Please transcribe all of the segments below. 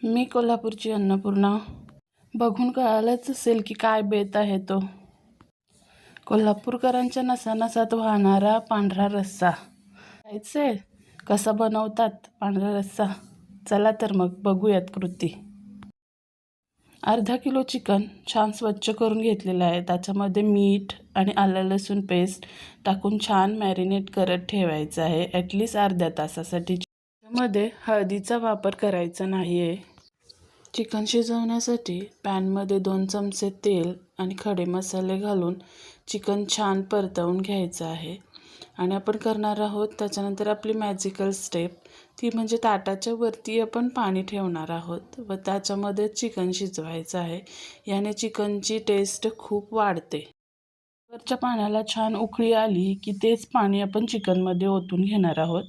मी कोल्हापूरची अन्नपूर्णा. बघून कळालंच असेल की काय बेत आहे तो. कोल्हापूरकरांच्या नसानसात वाहणारा पांढरा रस्सा. खायचंय कसा बनवतात पांढरा रस्सा? चला तर मग बघूयात कृती. अर्धा किलो चिकन छान स्वच्छ करून घेतलेलं आहे. त्याच्यामध्ये मीठ आणि आलं लसूण पेस्ट टाकून छान मॅरिनेट करत ठेवायचं आहे ॲटलिस्ट अर्ध्या तासासाठी. त्यामध्ये हळदीचा वापर करायचा नाही आहे. चिकन शिजवण्यासाठी पॅनमध्ये 2 चमचे तेल आणि खडे मसाले घालून चिकन छान परतवून घ्यायचं आहे. आणि आपण करणार आहोत त्याच्यानंतर आपली मॅजिकल स्टेप, ती म्हणजे ताटाच्या वरती आपण पाणी ठेवणार आहोत व त्याच्यामध्ये चिकन शिजवायचं आहे. याने चिकनची टेस्ट खूप वाढते. वरच्या पाण्याला छान उकळी आली की तेच पाणी आपण चिकनमध्ये ओतून घेणार आहोत.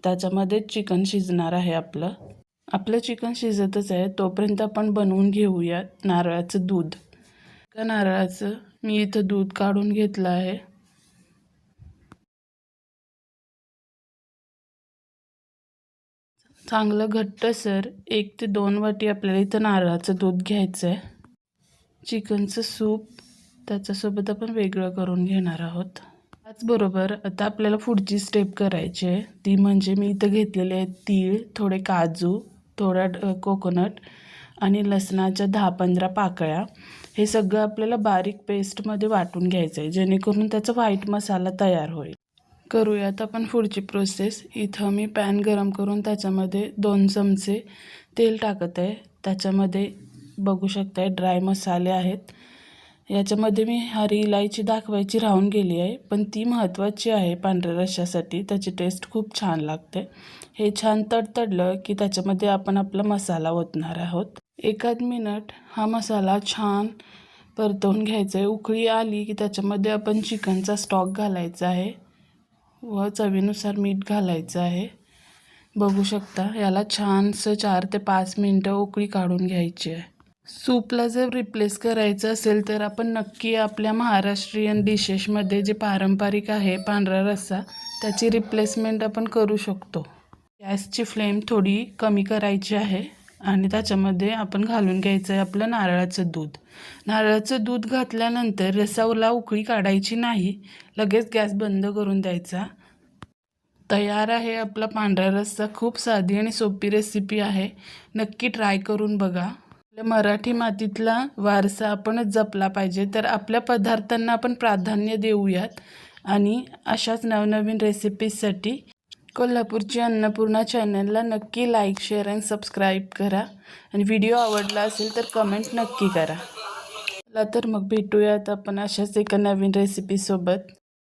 त्याच्यामध्ये चिकन शिजणार आहे आपलं चिकन शिजतच आहे तोपर्यंत आपण बनवून घेऊयात नारळाचं दूध. नारळाचं मी इथं दूध काढून घेतलं आहे. चांगलं घट्टसर 1 ते 2 वाटी आपल्याला इथं नारळाचं दूध घ्यायचं आहे. चिकनचं सूप त्याच्यासोबत आपण वेगळं करून घेणार आहोत. त्याचबरोबर आता आपल्याला पुढची स्टेप करायची आहे, ती म्हणजे मी इथं घेतलेले आहेत तीळ, थोडे काजू, थोडा कोकोनट आणि लसणाच्या 10-15 पाकळ्या. हे सगळं आपल्याला बारीक पेस्टमध्ये वाटून घ्यायचं आहे जेणेकरून त्याचा व्हाईट मसाला तयार होईल. करूयात आपण पुढची प्रोसेस. इथं मी पॅन गरम करून त्याच्यामध्ये 2 चमचे तेल टाकत आहे. त्याच्यामध्ये बघू शकताय ड्राय मसाले आहेत. याच्यामध्ये मी हरी इलायची दाखवायची राहून गेली आहे, पण ती महत्त्वाची आहे पांढऱ्या रश्श्यासाठी. त्याची टेस्ट खूप छान लागते. हे छान तडतडलं की त्याच्यामध्ये आपण आपला मसाला ओतणार आहोत. 1 मिनिट हा मसाला छान परतवून घ्यायचा आहे. उकळी आली की त्याच्यामध्ये आपण चिकनचा स्टॉक घालायचा आहे व चवीनुसार मीठ घालायचं आहे. बघू शकता याला छानसं 4 ते 5 मिनटं उकळी काढून घ्यायची आहे. सूपला जर रिप्लेस करायचं असेल तर आपण नक्की आपल्या महाराष्ट्रीयन डिशेसमध्ये जे पारंपरिक आहे पांढरा रस्सा, त्याची रिप्लेसमेंट आपण करू शकतो. गॅसची फ्लेम थोडी कमी करायची आहे आणि त्याच्यामध्ये आपण घालून घ्यायचं आहे आपलं नारळाचं दूध. नारळाचं दूध घातल्यानंतर रस्साला उकळी काढायची नाही, लगेच गॅस बंद करून द्यायचा. तयार आहे आपला पांढरा रस्सा. खूप साधी आणि सोपी रेसिपी आहे, नक्की ट्राय करून बघा. आपल्या मराठी मातीतला वारसा आपणच जपला पाहिजे, तर आपल्या पदार्थांना आपण प्राधान्य देऊयात. आणि अशाच नवनवीन रेसिपीजसाठी कोल्हापूरची अन्नपूर्णा चॅनलला नक्की लाईक, शेअर आणि सबस्क्राईब करा. आणि व्हिडिओ आवडला असेल तर कमेंट नक्की करा. चला तर मग भेटूयात आपण अशाच एका नवीन रेसिपीसोबत.